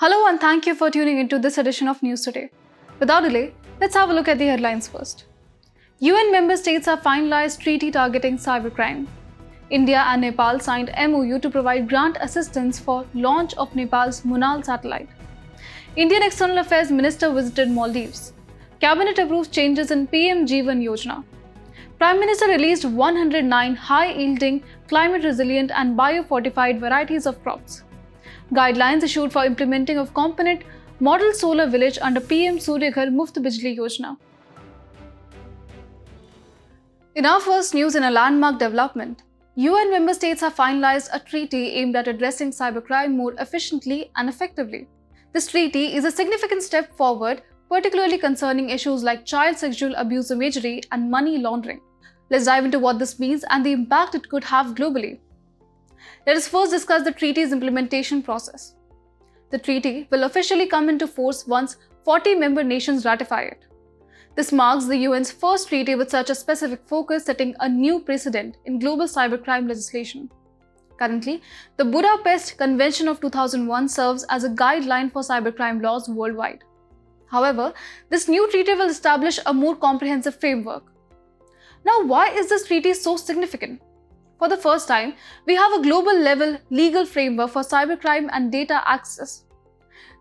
Hello and thank you for tuning into this edition of News Today. Without delay, let's have a look at the headlines first. UN member states have finalized treaty targeting cybercrime. India and Nepal signed MOU to provide grant assistance for launch of Nepal's Munal satellite. Indian External Affairs Minister visited Maldives. Cabinet approves changes in PM JI-VAN Yojana. Prime Minister released 109 high-yielding, climate-resilient and biofortified varieties of crops. Guidelines issued for implementing of component model solar village under PM Surya Ghar Yojana. In our first news, in a landmark development, UN member states have finalized a treaty aimed at addressing cybercrime more efficiently and effectively. This treaty is a significant step forward, particularly concerning issues like child sexual abuse imagery and money laundering. Let's dive into what this means and the impact it could have globally. Let us first discuss the treaty's implementation process. The treaty will officially come into force once 40 member nations ratify it. This marks the UN's first treaty with such a specific focus, setting a new precedent in global cybercrime legislation. Currently, the Budapest Convention of 2001 serves as a guideline for cybercrime laws worldwide. However, this new treaty will establish a more comprehensive framework. Now, why is this treaty so significant? For the first time, we have a global-level legal framework for cybercrime and data access.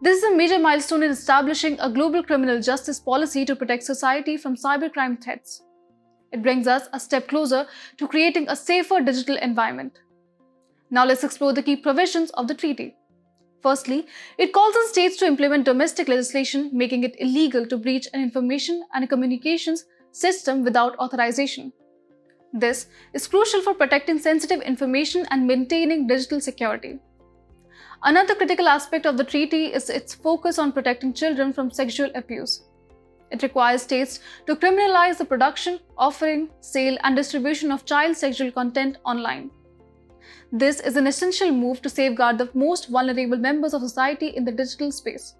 This is a major milestone in establishing a global criminal justice policy to protect society from cybercrime threats. It brings us a step closer to creating a safer digital environment. Now let's explore the key provisions of the treaty. Firstly, it calls on states to implement domestic legislation, making it illegal to breach an information and a communications system without authorization. This is crucial for protecting sensitive information and maintaining digital security. Another critical aspect of the treaty is its focus on protecting children from sexual abuse. It requires states to criminalize the production, offering, sale, and distribution of child sexual content online. This is an essential move to safeguard the most vulnerable members of society in the digital space.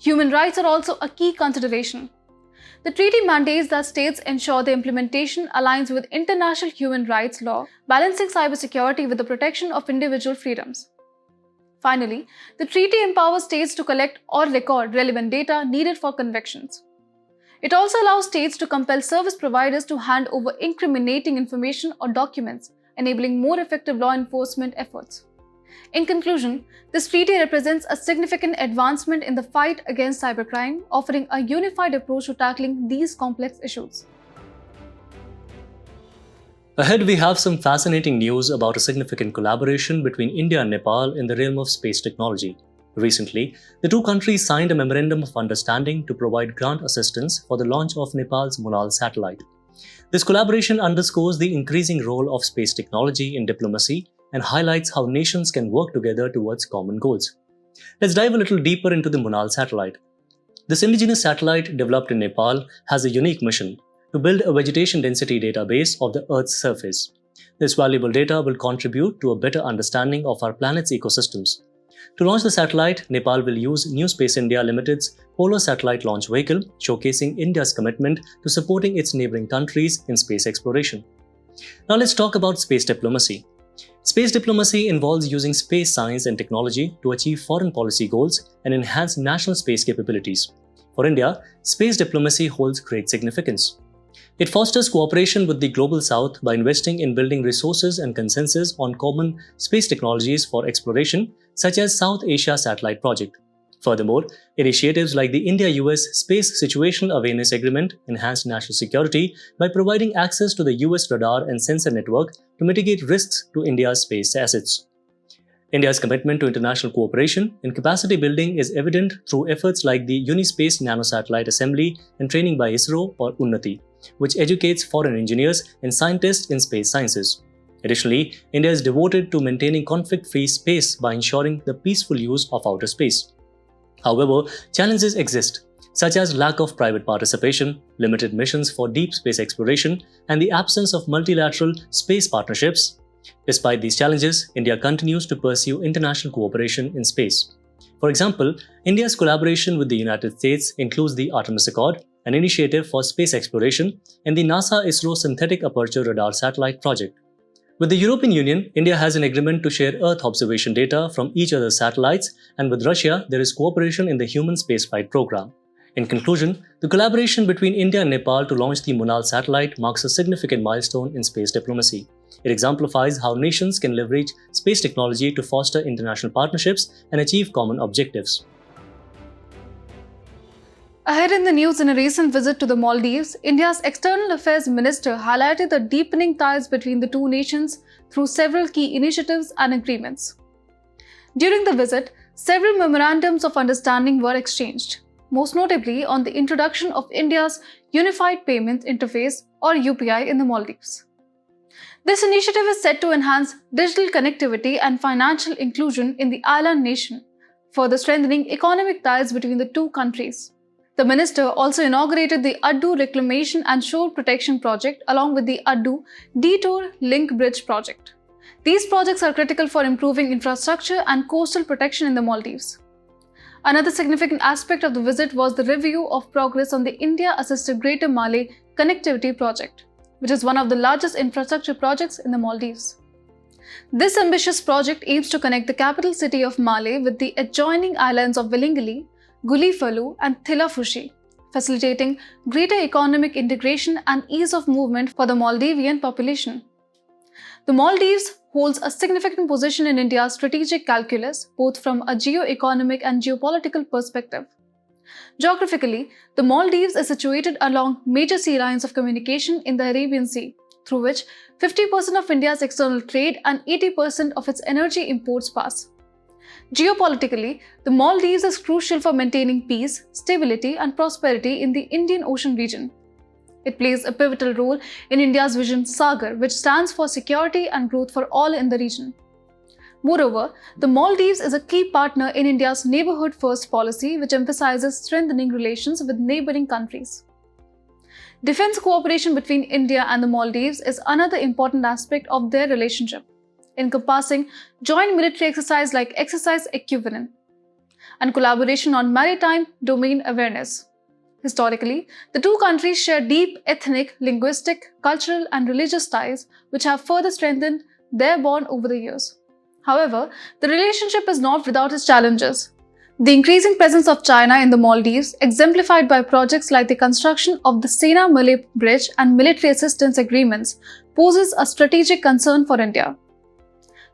Human rights are also a key consideration. The treaty mandates that states ensure the implementation aligns with international human rights law, balancing cybersecurity with the protection of individual freedoms. Finally, the treaty empowers states to collect or record relevant data needed for convictions. It also allows states to compel service providers to hand over incriminating information or documents, enabling more effective law enforcement efforts. In conclusion, this treaty represents a significant advancement in the fight against cybercrime, offering a unified approach to tackling these complex issues. Ahead, we have some fascinating news about a significant collaboration between India and Nepal in the realm of space technology. Recently, the two countries signed a memorandum of understanding to provide grant assistance for the launch of Nepal's Munal satellite. This collaboration underscores the increasing role of space technology in diplomacy and highlights how nations can work together towards common goals. Let's dive a little deeper into the Munal satellite. This indigenous satellite developed in Nepal has a unique mission: to build a vegetation density database of the Earth's surface. This valuable data will contribute to a better understanding of our planet's ecosystems. To launch the satellite, Nepal will use New Space India Limited's Polar Satellite Launch Vehicle, showcasing India's commitment to supporting its neighboring countries in space exploration. Now let's talk about space diplomacy. Space diplomacy involves using space science and technology to achieve foreign policy goals and enhance national space capabilities. For India, space diplomacy holds great significance. It fosters cooperation with the Global South by investing in building resources and consensus on common space technologies for exploration, such as South Asia Satellite Project. Furthermore, initiatives like the India-US Space Situational Awareness Agreement enhance national security by providing access to the US radar and sensor network to mitigate risks to India's space assets. India's commitment to international cooperation and capacity building is evident through efforts like the Unispace Nanosatellite Assembly and Training by ISRO, or Unnati, which educates foreign engineers and scientists in space sciences. Additionally, India is devoted to maintaining conflict-free space by ensuring the peaceful use of outer space. However, challenges exist, such as lack of private participation, limited missions for deep space exploration, and the absence of multilateral space partnerships. Despite these challenges, India continues to pursue international cooperation in space. For example, India's collaboration with the United States includes the Artemis Accord, an initiative for space exploration, and the NASA-ISRO Synthetic Aperture Radar Satellite project. With the European Union, India has an agreement to share Earth observation data from each other's satellites, and with Russia, there is cooperation in the human spaceflight program. In conclusion, the collaboration between India and Nepal to launch the Munal satellite marks a significant milestone in space diplomacy. It exemplifies how nations can leverage space technology to foster international partnerships and achieve common objectives. Ahead in the news, in a recent visit to the Maldives, India's External Affairs Minister highlighted the deepening ties between the two nations through several key initiatives and agreements. During the visit, several memorandums of understanding were exchanged, most notably on the introduction of India's Unified Payment Interface or UPI in the Maldives. This initiative is set to enhance digital connectivity and financial inclusion in the island nation, further strengthening economic ties between the two countries. The minister also inaugurated the Addu Reclamation and Shore Protection Project along with the Addu Detour Link Bridge Project. These projects are critical for improving infrastructure and coastal protection in the Maldives. Another significant aspect of the visit was the review of progress on the India-assisted Greater Malay Connectivity Project, which is one of the largest infrastructure projects in the Maldives. This ambitious project aims to connect the capital city of Malé with the adjoining islands of Velingili, Gulifalu and Thilafushi, facilitating greater economic integration and ease of movement for the Maldivian population. The Maldives holds a significant position in India's strategic calculus, both from a geo-economic and geopolitical perspective. Geographically, the Maldives is situated along major sea lines of communication in the Arabian Sea, through which 50% of India's external trade and 80% of its energy imports pass. Geopolitically, the Maldives is crucial for maintaining peace, stability, and prosperity in the Indian Ocean region. It plays a pivotal role in India's vision Sagar, which stands for security and growth for all in the region. Moreover, the Maldives is a key partner in India's Neighbourhood First policy, which emphasizes strengthening relations with neighbouring countries. Defence cooperation between India and the Maldives is another important aspect of their relationship, encompassing joint military exercise like Exercise Equivalent and collaboration on maritime domain awareness. Historically, the two countries share deep ethnic, linguistic, cultural and religious ties which have further strengthened their bond over the years. However, the relationship is not without its challenges. The increasing presence of China in the Maldives, exemplified by projects like the construction of the Sena-Malay Bridge and military assistance agreements, poses a strategic concern for India.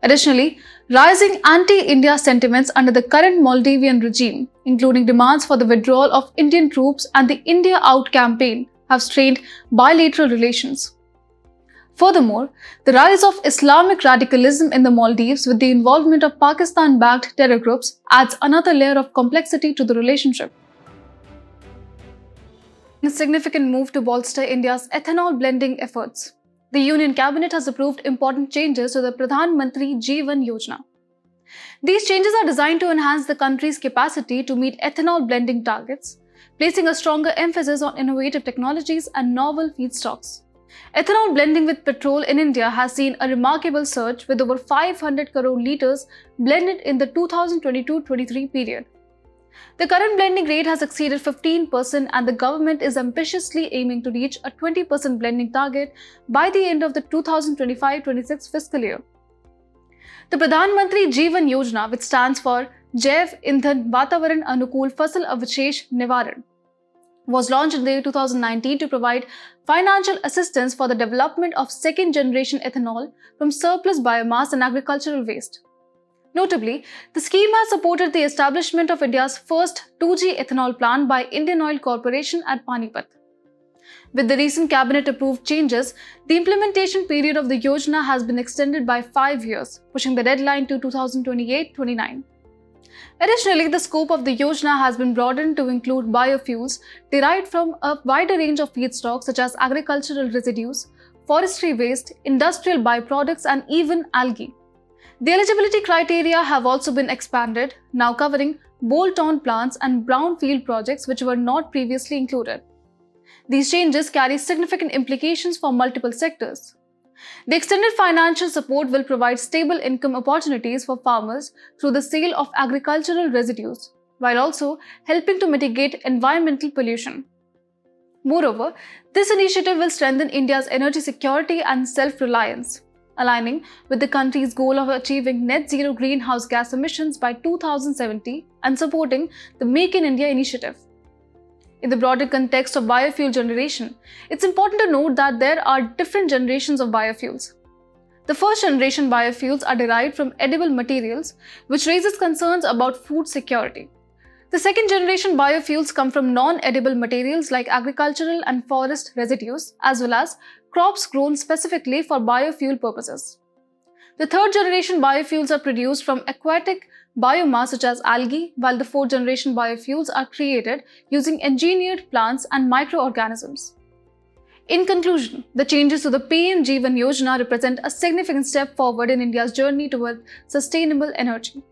Additionally, rising anti-India sentiments under the current Maldivian regime, including demands for the withdrawal of Indian troops and the India Out campaign, have strained bilateral relations. Furthermore, the rise of Islamic radicalism in the Maldives with the involvement of Pakistan-backed terror groups adds another layer of complexity to the relationship. In a significant move to bolster India's ethanol blending efforts, the Union Cabinet has approved important changes to the Pradhan Mantri JI-VAN Yojana. These changes are designed to enhance the country's capacity to meet ethanol blending targets, placing a stronger emphasis on innovative technologies and novel feedstocks. Ethanol blending with petrol in India has seen a remarkable surge with over 500 crore litres blended in the 2022-23 period. The current blending rate has exceeded 15% and the government is ambitiously aiming to reach a 20% blending target by the end of the 2025-26 fiscal year. The Pradhan Mantri JI-VAN Yojana, which stands for Jaiv Indhan Vatavaran Anukul Fasal Avashesh Nivaran, was launched in the year 2019 to provide financial assistance for the development of second-generation ethanol from surplus biomass and agricultural waste. Notably, the scheme has supported the establishment of India's first 2G ethanol plant by Indian Oil Corporation at Panipat. With the recent cabinet-approved changes, the implementation period of the Yojana has been extended by 5 years, pushing the deadline to 2028-29. Additionally, the scope of the Yojana has been broadened to include biofuels derived from a wider range of feedstocks such as agricultural residues, forestry waste, industrial byproducts, and even algae. The eligibility criteria have also been expanded, now covering bolt-on plants and brownfield projects which were not previously included. These changes carry significant implications for multiple sectors. The extended financial support will provide stable income opportunities for farmers through the sale of agricultural residues, while also helping to mitigate environmental pollution. Moreover, this initiative will strengthen India's energy security and self-reliance. aligning with the country's goal of achieving net zero greenhouse gas emissions by 2070 and supporting the Make in India initiative. In the broader context of biofuel generation, it's important to note that there are different generations of biofuels. The first generation biofuels are derived from edible materials, which raises concerns about food security. The second generation biofuels come from non-edible materials like agricultural and forest residues, as well as crops grown specifically for biofuel purposes. The third generation biofuels are produced from aquatic biomass such as algae, while the fourth generation biofuels are created using engineered plants and microorganisms. In conclusion, the changes to the PM JI-VAN Yojana represent a significant step forward in India's journey toward sustainable energy.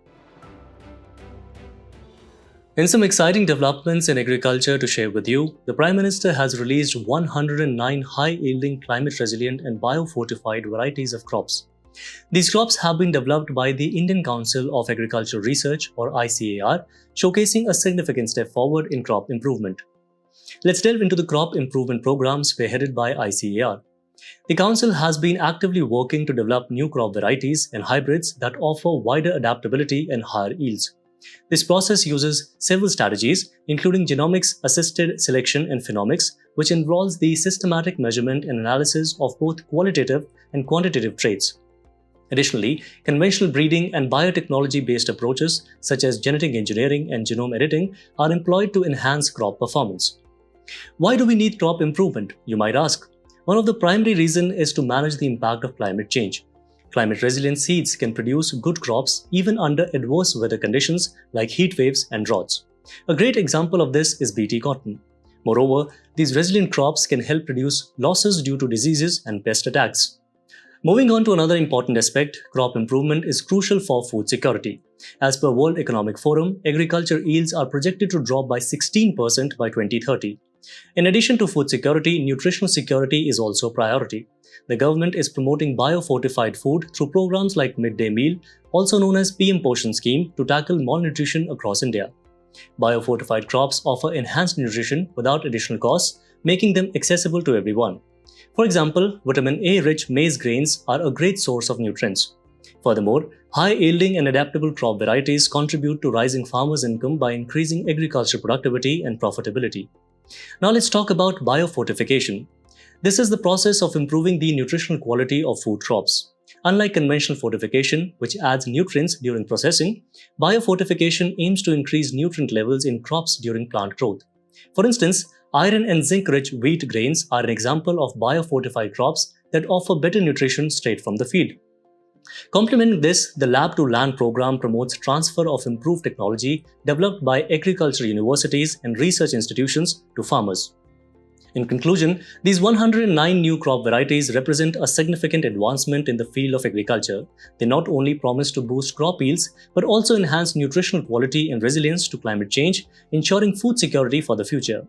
In some exciting developments in agriculture to share with you, the Prime Minister has released 109 high-yielding, climate-resilient and biofortified varieties of crops. These crops have been developed by the Indian Council of Agricultural Research or ICAR, showcasing a significant step forward in crop improvement. Let's delve into the crop improvement programs spearheaded by ICAR. The Council has been actively working to develop new crop varieties and hybrids that offer wider adaptability and higher yields. This process uses several strategies, including genomics-assisted selection and phenomics, which involves the systematic measurement and analysis of both qualitative and quantitative traits. Additionally, conventional breeding and biotechnology-based approaches such as genetic engineering and genome editing are employed to enhance crop performance. Why do we need crop improvement, you might ask? One of the primary reasons is to manage the impact of climate change. Climate-resilient seeds can produce good crops even under adverse weather conditions like heat waves and droughts. A great example of this is BT cotton. Moreover, these resilient crops can help reduce losses due to diseases and pest attacks. Moving on to another important aspect, crop improvement is crucial for food security. As per World Economic Forum, agriculture yields are projected to drop by 16% by 2030. In addition to food security, nutritional security is also a priority. The government is promoting biofortified food through programs like Midday Meal, also known as PM Poshan Scheme, to tackle malnutrition across India. Biofortified crops offer enhanced nutrition without additional costs, making them accessible to everyone. For example, vitamin A-rich maize grains are a great source of nutrients. Furthermore, high-yielding and adaptable crop varieties contribute to rising farmers' income by increasing agricultural productivity and profitability. Now let's talk about biofortification. This is the process of improving the nutritional quality of food crops. Unlike conventional fortification, which adds nutrients during processing, biofortification aims to increase nutrient levels in crops during plant growth. For instance, iron and zinc-rich wheat grains are an example of biofortified crops that offer better nutrition straight from the field. Complementing this, the Lab to Land program promotes transfer of improved technology developed by agricultural universities and research institutions to farmers. In conclusion, these 109 new crop varieties represent a significant advancement in the field of agriculture. They not only promise to boost crop yields, but also enhance nutritional quality and resilience to climate change, ensuring food security for the future.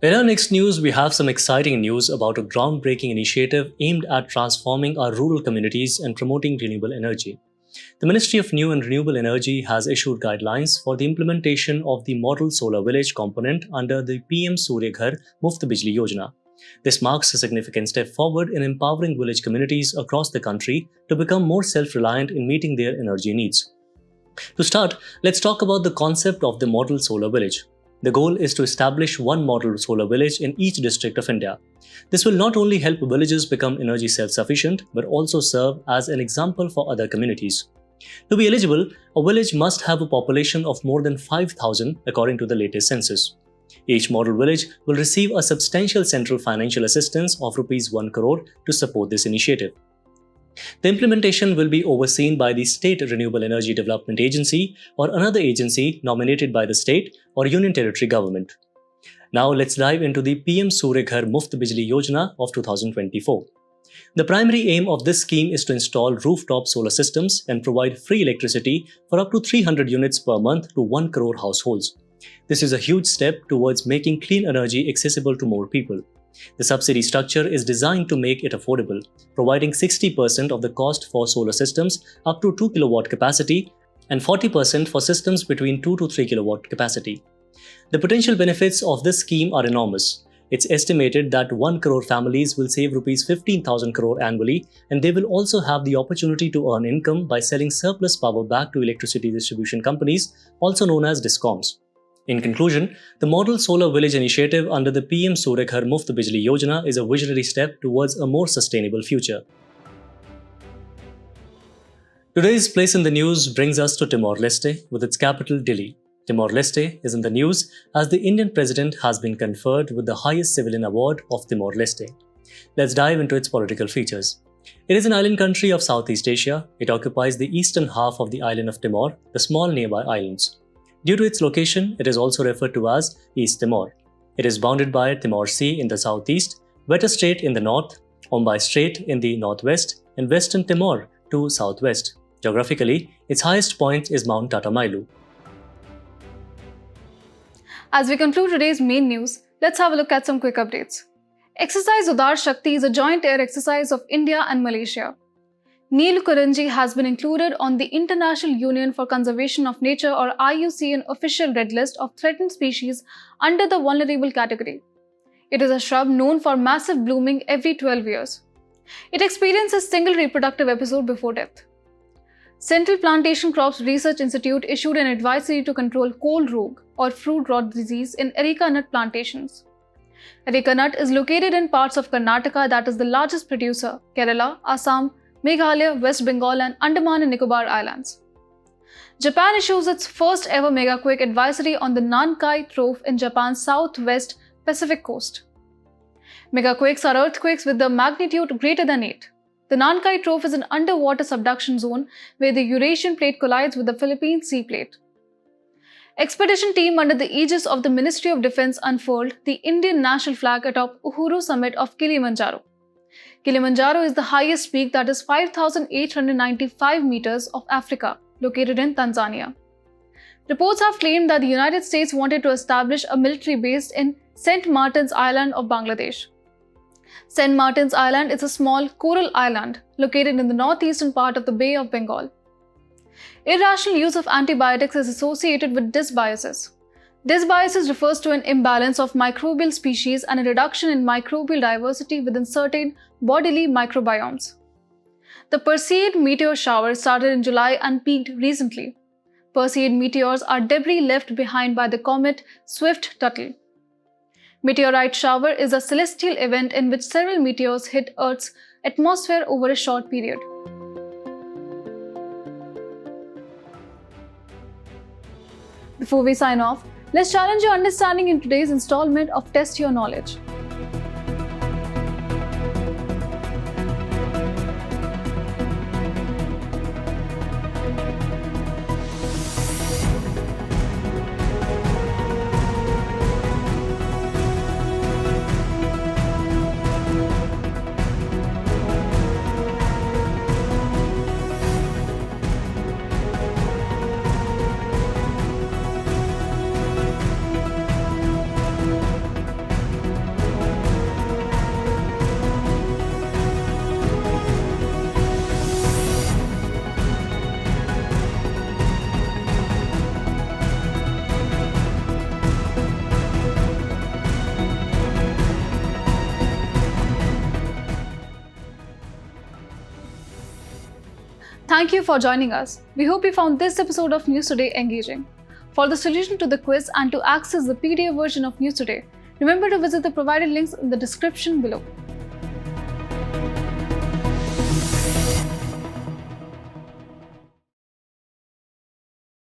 In our next news, we have some exciting news about a groundbreaking initiative aimed at transforming our rural communities and promoting renewable energy. The Ministry of New and Renewable Energy has issued guidelines for the implementation of the Model Solar Village component under the PM Surya Ghar Yojana. This marks a significant step forward in empowering village communities across the country to become more self-reliant in meeting their energy needs. To start, let's talk about the concept of the Model Solar Village. The goal is to establish one model solar village in each district of India. This will not only help villages become energy self-sufficient, but also serve as an example for other communities. To be eligible, a village must have a population of more than 5,000 according to the latest census. Each model village will receive a substantial central financial assistance of Rs 1 crore to support this initiative. The implementation will be overseen by the State Renewable Energy Development Agency or another agency nominated by the state or union territory government. Now let's dive into the PM Surya Ghar Yojana of 2024. The primary aim of this scheme is to install rooftop solar systems and provide free electricity for up to 300 units per month to 1 crore households. This is a huge step towards making clean energy accessible to more people. The subsidy structure is designed to make it affordable, providing 60% of the cost for solar systems up to 2 kW capacity and 40% for systems between 2 to 3 kW capacity. The potential benefits of this scheme are enormous. It's estimated that 1 crore families will save Rs 15,000 crore annually, and they will also have the opportunity to earn income by selling surplus power back to electricity distribution companies, also known as DISCOMs. In conclusion, the Model Solar Village initiative under the PM Surya Ghar Yojana is a visionary step towards a more sustainable future. Today's place in the news brings us to Timor-Leste with its capital Dili. Timor-Leste is in the news as the Indian president has been conferred with the highest civilian award of Timor-Leste. Let's dive into its political features. It is an island country of Southeast Asia. It occupies the eastern half of the island of Timor, the small nearby islands. Due to its location, it is also referred to as East Timor. It is bounded by Timor Sea in the southeast, Wetter Strait in the north, Ombai Strait in the northwest, and Western Timor to southwest. Geographically, its highest point is Mount Tatamailu. As we conclude today's main news, let's have a look at some quick updates. Exercise Udar Shakti is a joint air exercise of India and Malaysia. Neel Kuranji has been included on the International Union for Conservation of Nature or IUCN official red list of threatened species under the vulnerable category. It is a shrub known for massive blooming every 12 years. It experiences single reproductive episode before death. Central Plantation Crops Research Institute issued an advisory to control Kol Rog or fruit rot disease in areca nut plantations. Areca nut is located in parts of Karnataka that is the largest producer, Kerala, Assam, Meghalaya, West Bengal and Andaman and Nicobar Islands. Japan issues its first ever mega-quake advisory on the Nankai Trough in Japan's southwest Pacific coast. Megaquakes are earthquakes with the magnitude greater than 8. The Nankai Trough is an underwater subduction zone where the Eurasian plate collides with the Philippine Sea plate. Expedition team under the aegis of the Ministry of Defence unfurled the Indian national flag atop Uhuru summit of Kilimanjaro. Kilimanjaro is the highest peak that is 5,895 meters of Africa, located in Tanzania. Reports have claimed that the United States wanted to establish a military base in St. Martin's Island of Bangladesh. St. Martin's Island is a small coral island located in the northeastern part of the Bay of Bengal. Irrational use of antibiotics is associated with dysbiosis. Dysbiosis refers to an imbalance of microbial species and a reduction in microbial diversity within certain bodily microbiomes. The Perseid meteor shower started in July and peaked recently. Perseid meteors are debris left behind by the comet Swift-Tuttle. Meteorite shower is a celestial event in which several meteors hit Earth's atmosphere over a short period. Before we sign off, let's challenge your understanding in today's installment of Test Your Knowledge. Thank you for joining us. We hope you found this episode of News Today engaging. For the solution to the quiz and to access the PDF version of News Today, remember to visit the provided links in the description below.